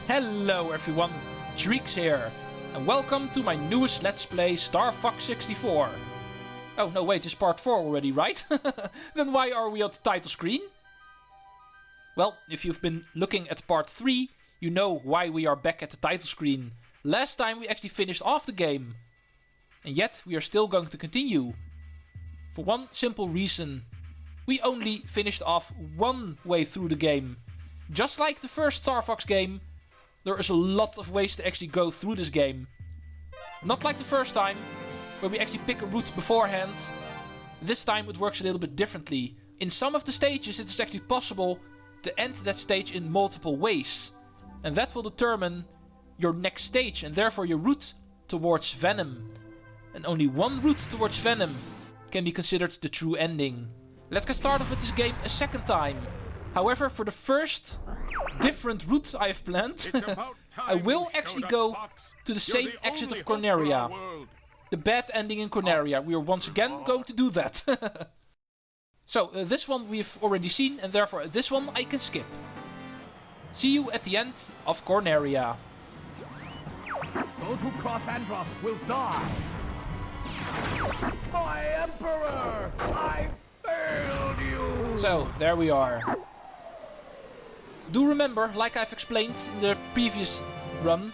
Hello everyone, Treecks here, and welcome to my newest Let's Play Star Fox 64. Oh no wait, it's part 4 already, right? Then why are we on the title screen? Well, if you've been looking at part 3, you know why we are back at the title screen. Last time we actually finished off the game. And yet we are still going to continue. For one simple reason. We only finished off one way through the game. Just like the first Star Fox game, there is a lot of ways to actually go through this game. Not like the first time, where we actually pick a route beforehand. This time it works a little bit differently. In some of the stages it is actually possible to end that stage in multiple ways. And that will determine your next stage and therefore your route towards Venom. And only one route towards Venom can be considered the true ending. Let's get started with this game a second time. However, for the first different route I have planned, I will actually go to the same exit of Corneria. The bad ending in Corneria. We are once again going to do that. So, this one we've already seen, and therefore this one I can skip. See you at the end of Corneria. Those who cross Andross will die. My Emperor! I failed you! So, there we are. Do remember, like I've explained in the previous run,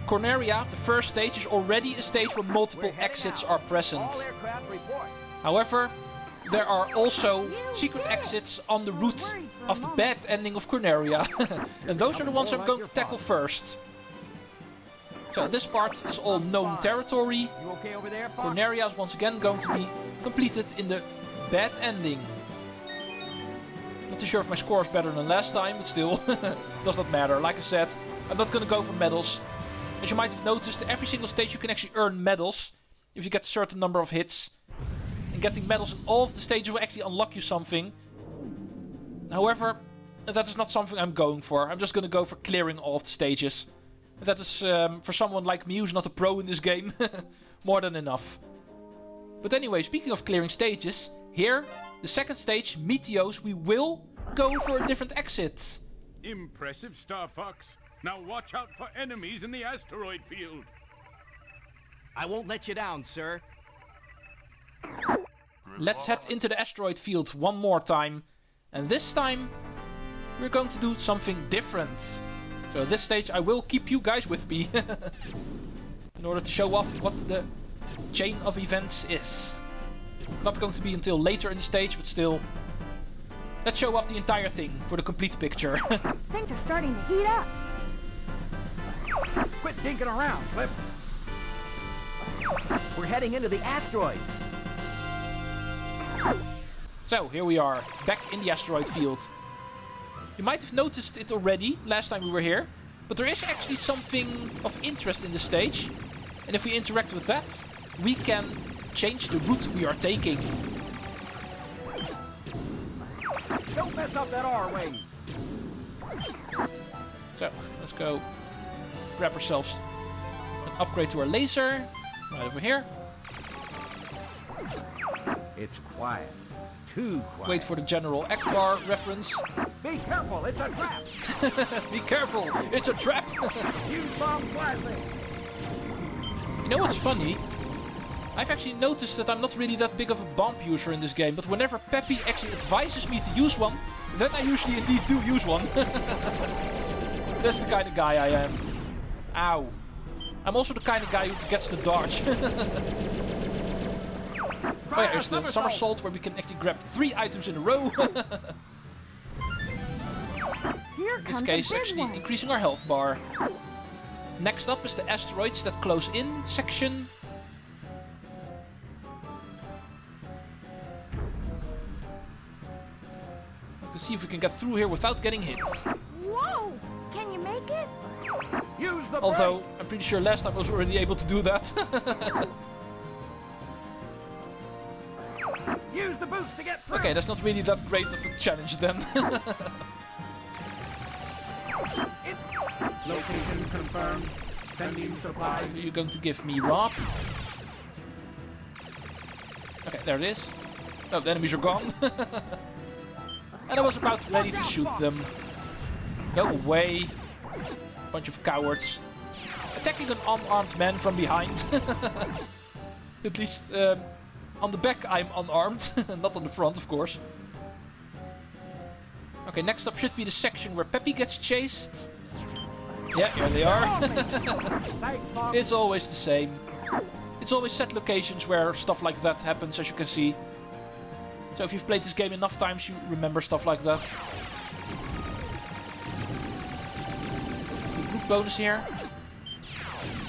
Corneria, the first stage, is already a stage where multiple exits are present. However, there are also secret exits on the route of the bad ending of Corneria. And those are the ones I'm going to tackle first. So this part is all known territory. Corneria is once again going to be completed in the bad ending. Not too sure if my score is better than last time, but still, does not matter. Like I said, I'm not going to go for medals. As you might have noticed, every single stage you can actually earn medals if you get a certain number of hits. And getting medals in all of the stages will actually unlock you something. However, that is not something I'm going for. I'm just going to go for clearing all of the stages. And that is, for someone like me who's not a pro in this game, more than enough. But anyway, speaking of clearing stages, here, the second stage, Meteos, we will go for a different exit. Impressive, Star Fox. Now watch out for enemies in the asteroid field. I won't let you down, sir. Let's head into the asteroid field one more time. And this time, we're going to do something different. So this stage I will keep you guys with me. In order to show off what the chain of events is. Not going to be until later in the stage, but still. Let's show off the entire thing for the complete picture. Things are starting to heat up. Quit dinking around, Cliff. We're heading into the asteroid. So, here we are, back in the asteroid field. You might have noticed it already, last time we were here. But there is actually something of interest in this stage. And if we interact with that, we can change the route we are taking. Don't mess up that Arwings. So, let's go grab ourselves an upgrade to our laser. Right over here. It's quiet. Too quiet. Wait for the General Akbar reference. Be careful, it's a trap. Be careful, it's a trap. Use bomb flashing. You know what's funny? I've actually noticed that I'm not really that big of a bomb user in this game, but whenever Peppy actually advises me to use one, then I usually indeed do use one. That's the kind of guy I am. Ow. I'm also the kind of guy who forgets to dodge. Oh yeah, here's the somersault where we can actually grab 3 items in a row. In this case, actually increasing our health bar. Next up is the asteroids that close in section. Let's see if we can get through here without getting hit. Whoa! Can you make it? Use the Although, I'm pretty sure last time I was already able to do that. Use the boost to get through. Okay, that's not really that great of a challenge then. Location confirmed. Sending supplies. What are you going to give me, Rob? Okay, there it is. Oh, the enemies are gone. And I was about ready to shoot them. Go away. Bunch of cowards. Attacking an unarmed man from behind. At least on the back I'm unarmed. Not on the front, of course. Okay, next up should be the section where Peppy gets chased. Yeah, here they are. It's always the same. It's always set locations where stuff like that happens, as you can see. So if you've played this game enough times, you remember stuff like that. Group bonus here.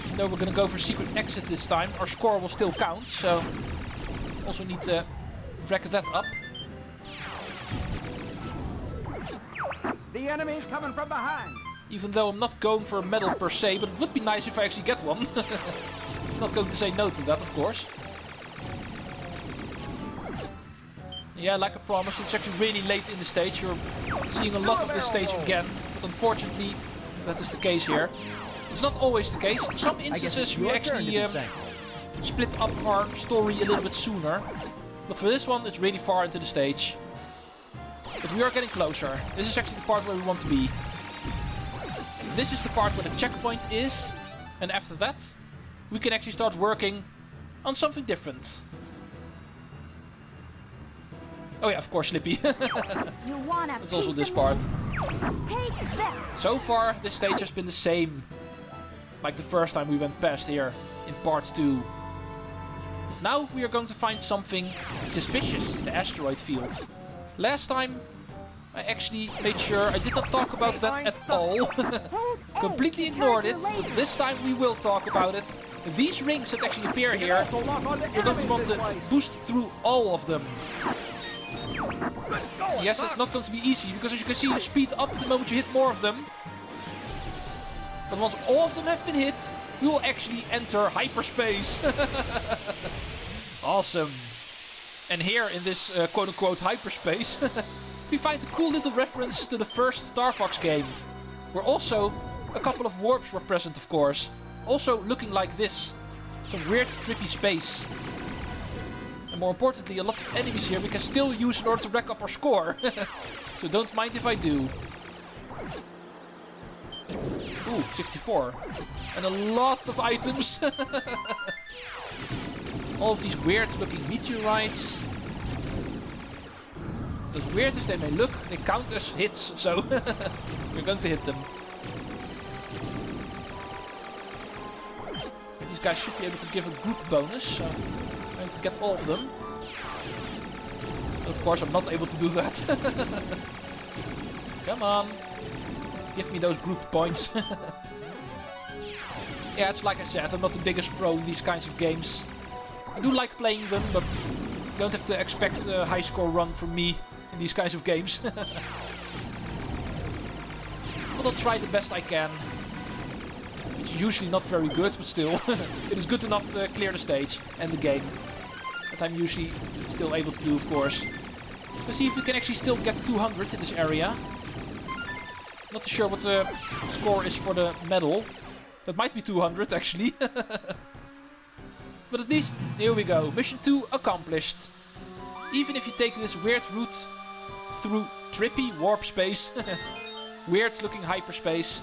Even though we're gonna go for secret exit this time, our score will still count, so also need to rack that up. The enemy's coming from behind. Even though I'm not going for a medal per se, but it would be nice if I actually get one. Not going to say no to that, of course. Yeah, like I promised, it's actually really late in the stage. You're seeing a lot of this stage again, but unfortunately, that is the case here. It's not always the case. In some instances, we actually split up our story a little bit sooner. But for this one, it's really far into the stage. But we are getting closer. This is actually the part where we want to be. This is the part where the checkpoint is. And after that, we can actually start working on something different. Oh yeah, of course, Slippy. That's also this part. So far, this stage has been the same. Like the first time we went past here in part 2. Now we are going to find something suspicious in the asteroid field. Last time, I actually made sure I did not talk about that at all. Completely ignored it, but this time we will talk about it. These rings that actually appear here, you're going to want to boost through all of them. Yes, it's not going to be easy, because as you can see, you speed up the moment you hit more of them. But once all of them have been hit, we will actually enter hyperspace. Awesome. And here in this quote-unquote hyperspace, we find a cool little reference to the first Star Fox game. Where also a couple of warps were present, of course. Also looking like this. Some weird, trippy space. And more importantly, a lot of enemies here we can still use in order to rack up our score. So don't mind if I do. Ooh, 64. And a lot of items. All of these weird looking meteorites. As weird as they may look, they count as hits, so we're going to hit them. These guys should be able to give a group bonus, so I'm going to get all of them. But of course I'm not able to do that. Come on. Give me those group points. Yeah, it's like I said, I'm not the biggest pro in these kinds of games. I do like playing them, but you don't have to expect a high score run from me in these kinds of games. But I'll try the best I can. It's usually not very good, but still. It is good enough to clear the stage and the game. That I'm usually still able to do, of course. Let's see if we can actually still get 200 in this area. Not too sure what the score is for the medal. That might be 200 actually. But at least, here we go. Mission 2 accomplished. Even if you take this weird route through trippy warp space, weird looking hyperspace,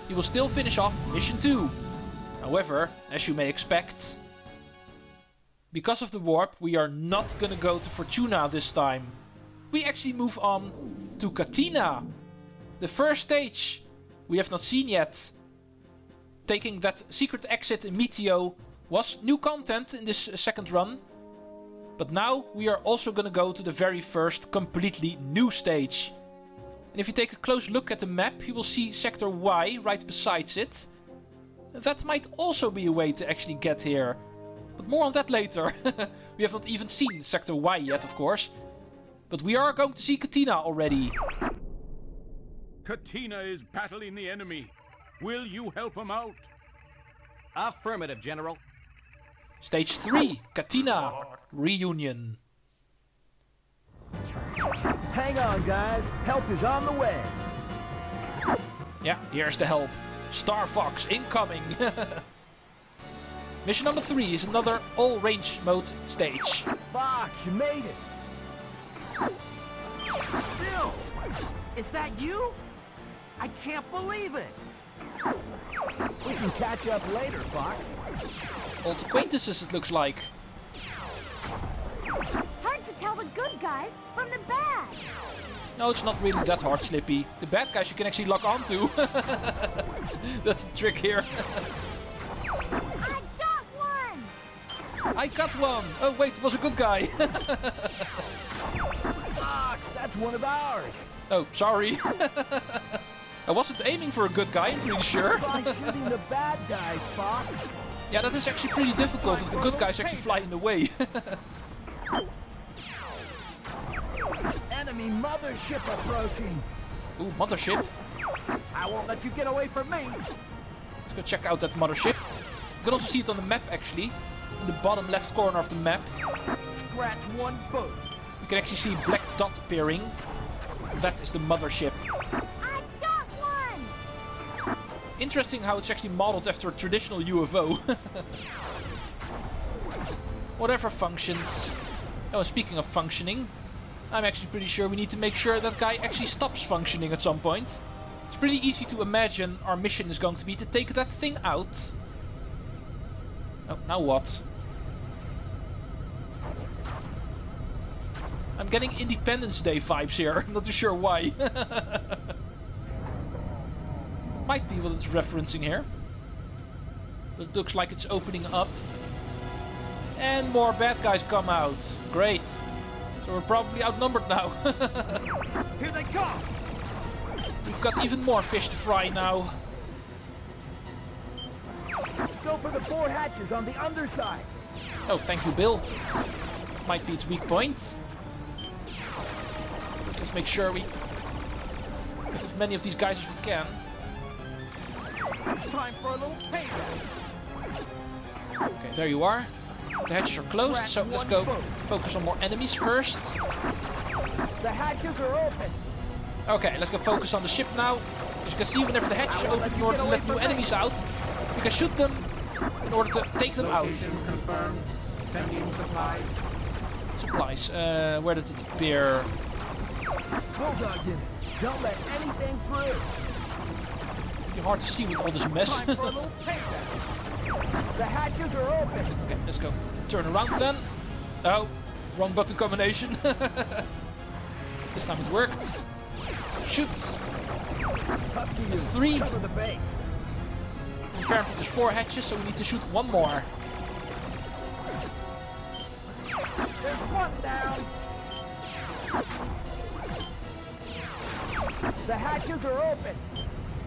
you will still finish off Mission 2. However, as you may expect, because of the warp, we are not gonna go to Fortuna this time. We actually move on to Katina. The first stage we have not seen yet. Taking that secret exit in Meteo was new content in this second run. But now we are also gonna go to the very first completely new stage. And if you take a close look at the map, you will see Sector Y right besides it. That might also be a way to actually get here. But more on that later. We have not even seen Sector Y yet, of course. But we are going to see Katina already. Katina is battling the enemy. Will you help him out? Affirmative, General. Stage 3, Katina, Reunion. Hang on, guys. Help is on the way. Yeah, here's the help. Star Fox incoming. Mission number 3 is another all-range mode stage. Fox, you made it. Bill, is that you? I can't believe it. can catch up later, Fox. Old acquaintances, it looks like. Hard to tell the good guys from the bad. No, it's not really that hard, Slippy. The bad guys you can actually lock onto. That's the trick here. I got one. I got one! Oh wait, it was a good guy. Fox, that's one of ours. Oh, sorry. I wasn't aiming for a good guy, I'm pretty sure. Try shooting the bad guys, Fox. Yeah, that is actually pretty difficult if the good guys actually fly in the way. Enemy mothership approaching. Ooh, mothership. I won't let you get away from me. Let's go check out that mothership. You can also see it on the map actually. In the bottom left corner of the map. Scratch one foot. You can actually see a black dot appearing. That is the mothership. I got one. Interesting how it's actually modeled after a traditional UFO. Whatever functions. Oh, and speaking of functioning, I'm actually pretty sure we need to make sure that guy actually stops functioning at some point. It's pretty easy to imagine our mission is going to be to take that thing out. Oh, now what? I'm getting Independence Day vibes here. I'm not too sure why. Might be what it's referencing here. But it looks like it's opening up. And more bad guys come out. Great. So we're probably outnumbered now. Here they come. We've got even more fish to fry now. Go for the 4 hatches on the underside. Oh, thank you, Bill. Might be its weak point. Let's make sure we get as many of these guys as we can. Time for a little payback. Okay, there you are. The hatches are closed, so let's go focus on more enemies first. The hatches are open. Okay, let's go focus on the ship now. As you can see, whenever the hatches open in order to let new enemies out, we can shoot them in order to take them out. Confirmed. Sending supplies. Supplies. Where did it appear? Bulldogs in it. Don't let anything through. Pretty hard to see with all this mess. Time for a little payback. The hatches are open. Okay, let's go turn around then. Oh, wrong button combination. This time it worked. Shoots. Up to you. There's 3. Cover the base. Apparently there's 4 hatches, so we need to shoot 1 more. There's 1 down. The hatches are open.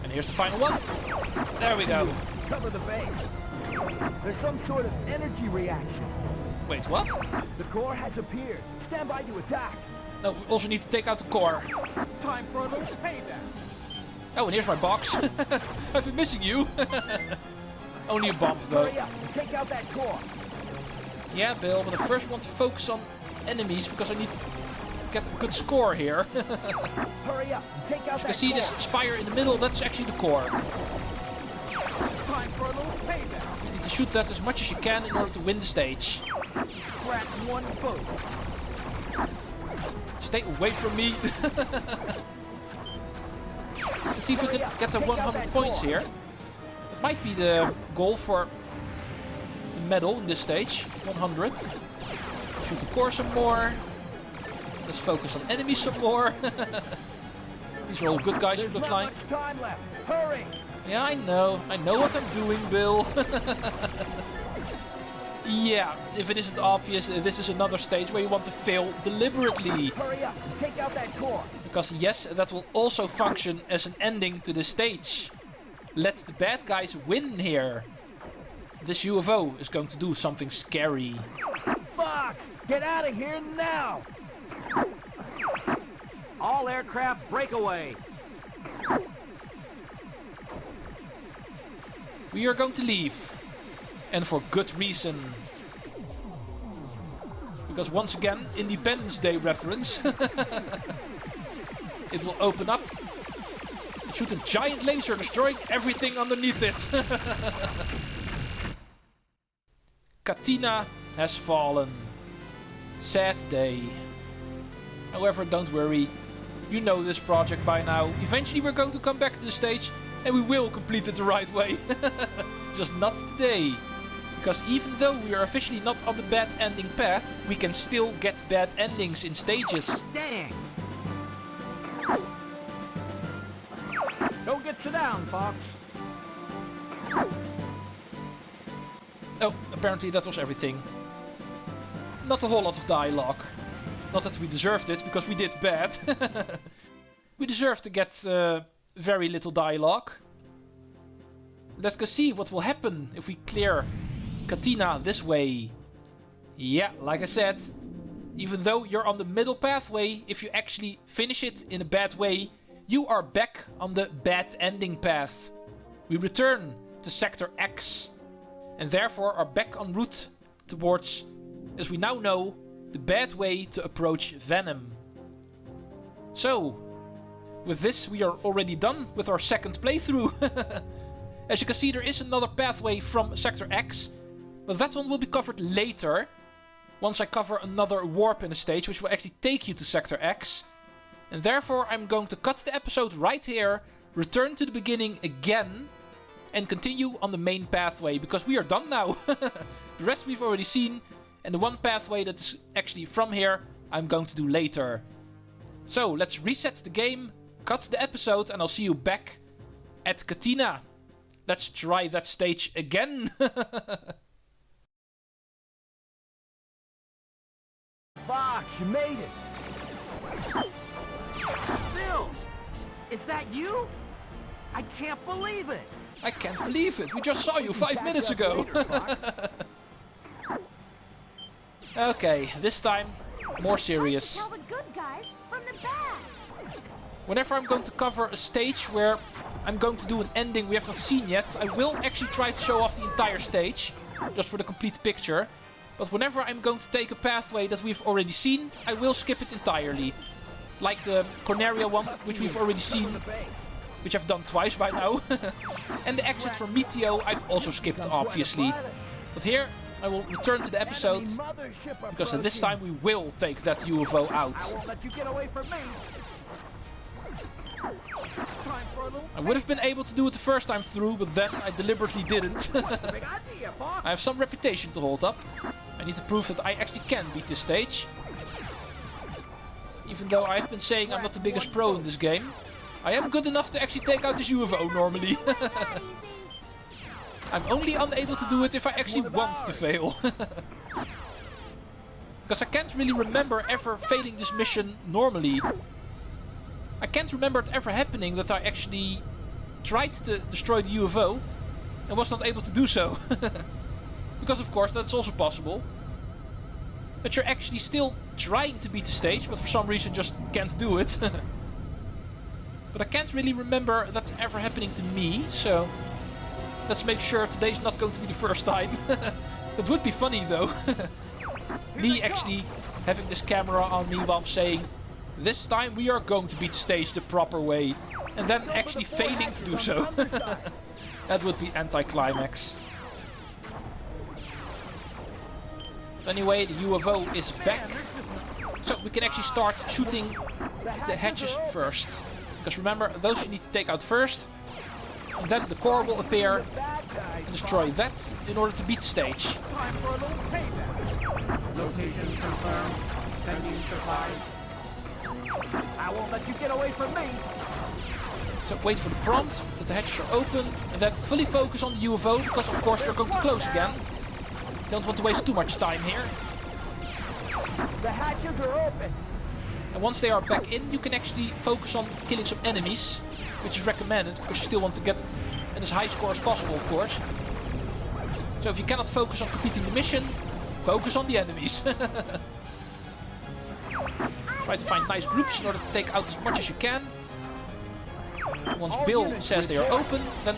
And here's the final one. There we go. Cover the base. There's some sort of energy reaction. Wait, what? The core has appeared. Stand by to attack. No, we also need to take out the core. Time for a little payback. Oh, and here's my box. I've been missing you. Only a bomb though. Hurry up and take out that core. Yeah, Bill, but I first want to focus on enemies because I need to get a good score here. Hurry up and take out You can that see core. this spire in the middle, that's actually the core. Time for a little payback. You need to shoot that as much as you can in order to win the stage. Scratch 1 foot. Stay away from me. Let's see if we can get to 100 points here. It might be the goal for the medal in this stage. 100. Shoot the core some more. Let's focus on enemies some more. These are all good guys, it There's looks not like. much time left. Hurry. Yeah, I know what I'm doing, Bill. Yeah, if it isn't obvious, this is another stage where you want to fail deliberately. Hurry up and take out that core. Because yes, that will also function as an ending to this stage. Let the bad guys win here. This UFO is going to do something scary. Fox, get out of here now. All aircraft break away. We are going to leave. And for good reason. Because once again, Independence Day reference. It will open up. Shoot a giant laser, destroying everything underneath it. Katina has fallen. Sad day. However, don't worry. You know this project by now. Eventually we're going to come back to the stage And we will complete it the right way. Just not today. Because even though we are officially not on the bad ending path, we can still get bad endings in stages. Dang! Don't get you down, Fox. Oh, apparently that was everything. Not a whole lot of dialogue. Not that we deserved it, because we did bad. We deserve to get very little dialogue. Let's go see what will happen if we clear Katina this way. Yeah, like I said, even though you're on the middle pathway, if you actually finish it in a bad way, you are back on the bad ending path. We return to Sector X and therefore are back en route towards, as we now know, the bad way to approach Venom. So, with this we are already done with our second playthrough. As you can see, there is another pathway from Sector X, but that one will be covered later, once I cover another warp in the stage, which will actually take you to Sector X. And therefore I'm going to cut the episode right here, return to the beginning again, and continue on the main pathway, because we are done now. The rest we've already seen, and the one pathway that's actually from here, I'm going to do later. So let's reset the game, cut the episode, and I'll see you back at Katina. Let's try that stage again. Fox, you made it. Bill, is that you? I can't believe it. I can't believe it. We just saw you 5 minutes ago. Okay, this time more serious. Tell the good guys from the bad. Whenever I'm going to cover a stage where I'm going to do an ending we have not seen yet, I will actually try to show off the entire stage, just for the complete picture. But whenever I'm going to take a pathway that we've already seen, I will skip it entirely. Like the Corneria one, which we've already seen, which I've done twice by now. And the exit from Meteo I've also skipped, obviously. But here I will return to the episode, because this time we will take that UFO out. I would have been able to do it the first time through, but then I deliberately didn't. I have some reputation to hold up. I need to prove that I actually can beat this stage. Even though I've been saying I'm not the biggest pro in this game, I am good enough to actually take out this UFO normally. I'm only unable to do it if I actually want to fail. Because I can't really remember ever failing this mission normally. I can't remember it ever happening that I actually tried to destroy the UFO and was not able to do so. Because of course that's also possible. That you're actually still trying to beat the stage, but for some reason just can't do it. But I can't really remember that ever happening to me, so let's make sure today's not going to be the first time. That would be funny though. Me actually having this camera on me while I'm saying, this time we are going to beat the stage the proper way, and then actually failing to do so. That would be anticlimax. Anyway, the UFO is back, so we can actually start shooting the hatches first. Because remember, those you need to take out first, and then the core will appear and destroy that in order to beat the stage. Location confirmed. Sending supplies. I won't let you get away from me. So wait for the prompt, that the hatches are open, and then fully focus on the UFO, because of course they're going to close again. Don't want to waste too much time here. The hatches are open. And once they are back in, you can actually focus on killing some enemies, which is recommended, because you still want to get as high score as possible, of course. So if you cannot focus on completing the mission, focus on the enemies. Try to find nice groups in order to take out as much as you can. Once Bill says they are open, then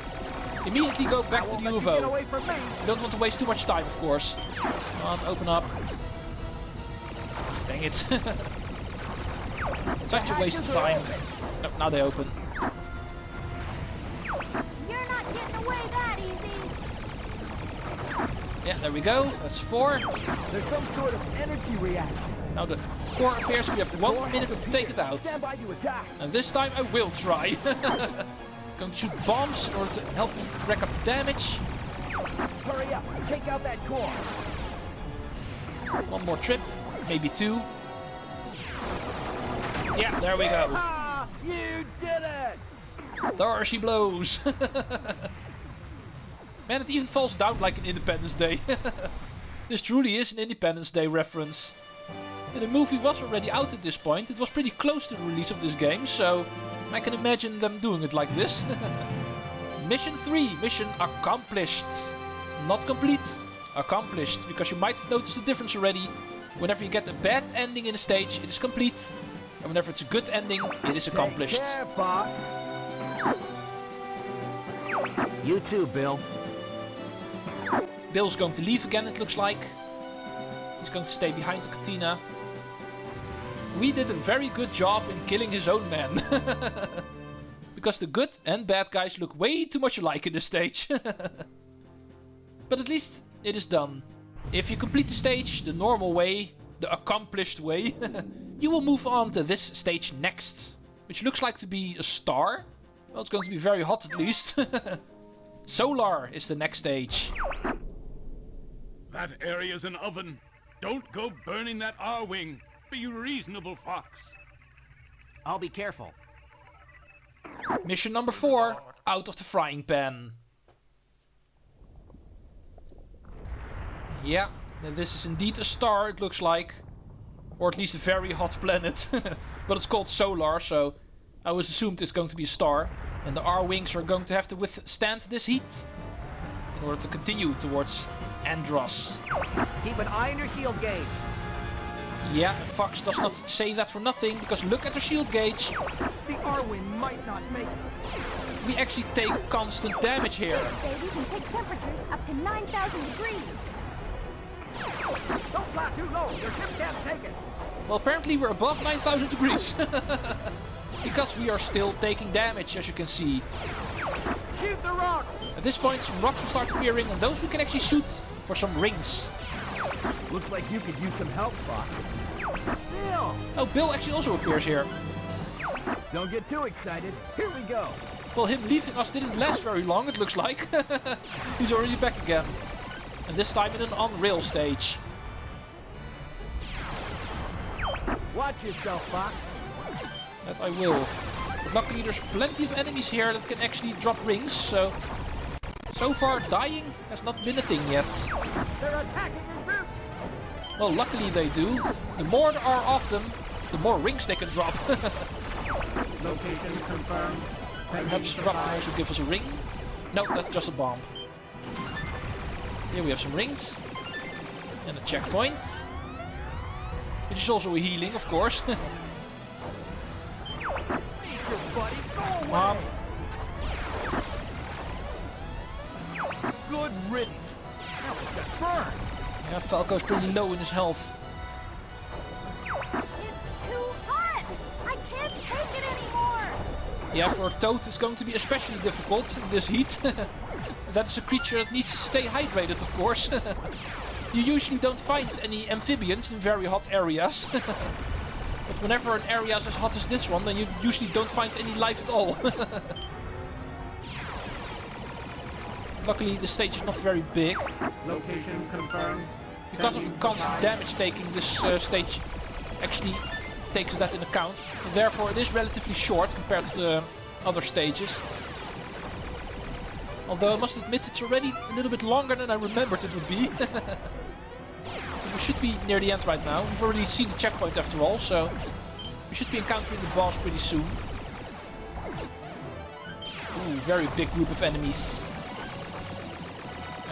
immediately go back to the UFO. You don't want to waste too much time, of course. Come on, open up. Dang it. Such a waste of time. No, now they open. You're not getting away that easy. Yeah, there we go. That's 4. There's some sort of energy reaction. Now the core appears. We have 1 minute to take it out. Stand by to attack. And this time I will try. Going to shoot bombs in order to help me rack up the damage. Hurry up, take out that core. One more trip, maybe two. Yeah, there we go. Ah, you did it! There she blows. Man, it even falls down like an Independence Day. This truly is an Independence Day reference. And the movie was already out at this point. It was pretty close to the release of this game, so I can imagine them doing it like this. Mission 3, mission accomplished. Not complete, accomplished. Because you might have noticed the difference already. Whenever you get a bad ending in a stage, it is complete. And whenever it's a good ending, it is accomplished. Take care, Fox. You too, Bill. Bill's going to leave again, it looks like. He's going to stay behind the Katina. We did a very good job in killing his own men. Because the good and bad guys look way too much alike in this stage. But at least it is done. If you complete the stage the normal way, the accomplished way, you will move on to this stage next. Which looks like to be a star. Well, it's going to be very hot at least. Solar is the next stage. That area's an oven. Don't go burning that Arwing. Be reasonable, Fox. I'll be careful. Mission number 4, out of the frying pan. Yeah, this is indeed a star, it looks like. Or at least a very hot planet. But it's called Solar, so I was assumed it's going to be a star. And the Arwings are going to have to withstand this heat in order to continue towards Andross. Keep an eye on your shield gauge. Yeah, Fox does not say that for nothing, because look at her shield gauge. The Arwing might not make it. We actually take constant damage here. Baby can take temperatures up to 9,000 degrees. Don't fly too low. Your ship can't take it. Well, apparently we're above 9,000 degrees. Because we are still taking damage, as you can see. Shoot the rock. At this point, some rocks will start appearing, and those we can actually shoot for some rings. Looks like you could use some help, Fox. Bill! Oh, Bill actually also appears here. Don't get too excited. Here we go. Well, him leaving us didn't last very long, it looks like. He's already back again. And this time in an on-rail stage. Watch yourself, Fox. That I will. But luckily there's plenty of enemies here that can actually drop rings, so far dying has not been a thing yet. They're attacking your route. Well, luckily they do. The more there are of them, the more rings they can drop. Location confirmed. Perhaps Rock can also give us a ring. No, that's just a bomb. Here we have some rings. And a checkpoint. Which is also a healing, of course. Come on. Good riddance. That was just burned. Yeah, Falco's pretty low in his health. It's too hot. I can't take it anymore. Yeah, for a toad it's going to be especially difficult in this heat. That is a creature that needs to stay hydrated, of course. You usually don't find any amphibians in very hot areas. But whenever an area is as hot as this one, then you usually don't find any life at all. Luckily the stage is not very big. Location confirmed. Because of the constant damage taking, this stage actually takes that in account. And therefore it is relatively short compared to the other stages. Although I must admit it's already a little bit longer than I remembered it would be. We should be near the end right now. We've already seen the checkpoint after all, so we should be encountering the boss pretty soon. Ooh, very big group of enemies.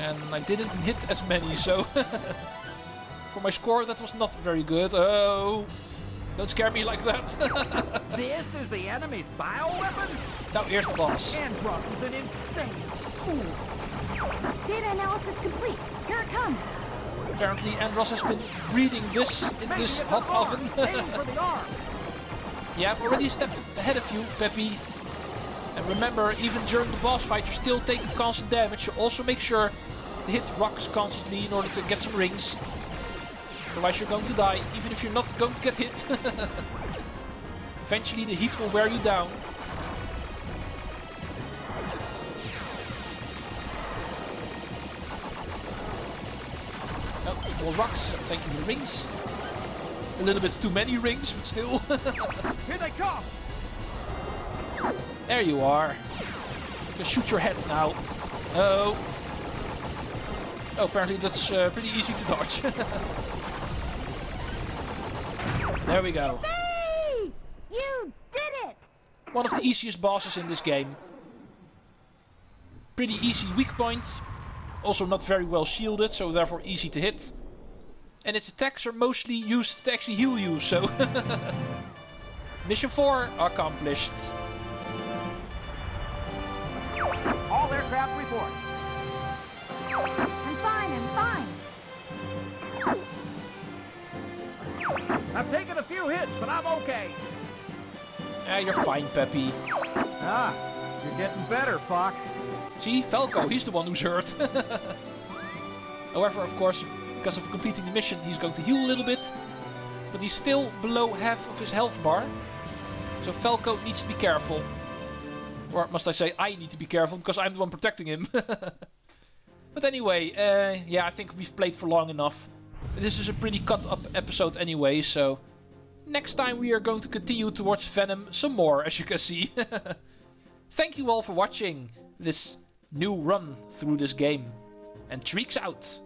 And I didn't hit as many, so for my score that was not very good. Oh, don't scare me like that. This is the enemy's bioweapon? Now here's the boss. Andross is an insane fool. Data analysis complete. Here it comes. Apparently Andross has been breeding this in this hot oven. Aim for the arm. Yeah, I'm already a step ahead of you, Peppy. And remember, even during the boss fight, you're still taking constant damage. So also make sure to hit rocks constantly in order to get some rings. Otherwise you're going to die, even if you're not going to get hit. Eventually the heat will wear you down. More rocks. Thank you for the rings. A little bit too many rings, but still. Here they come! There you are. Just shoot your head now. Oh. Oh, apparently that's pretty easy to dodge. There we go. Hey! You did it! One of the easiest bosses in this game. Pretty easy weak point. Also not very well shielded, so therefore easy to hit. And its attacks are mostly used to actually heal you, so... Mission 4 accomplished. All aircraft report. I'm fine, I'm fine. I've taken a few hits, but I'm okay. Ah, you're fine, Peppy. Ah, you're getting better, Fox. See, Falco, he's the one who's hurt. However, of course, because of completing the mission, he's going to heal a little bit. But he's still below half of his health bar. So Falco needs to be careful. Or must I say, I need to be careful, because I'm the one protecting him. But anyway, yeah, I think we've played for long enough. This is a pretty cut up episode anyway, so... Next time we are going to continue towards Venom some more, as you can see. Thank you all for watching this new run through this game. And Treecks out!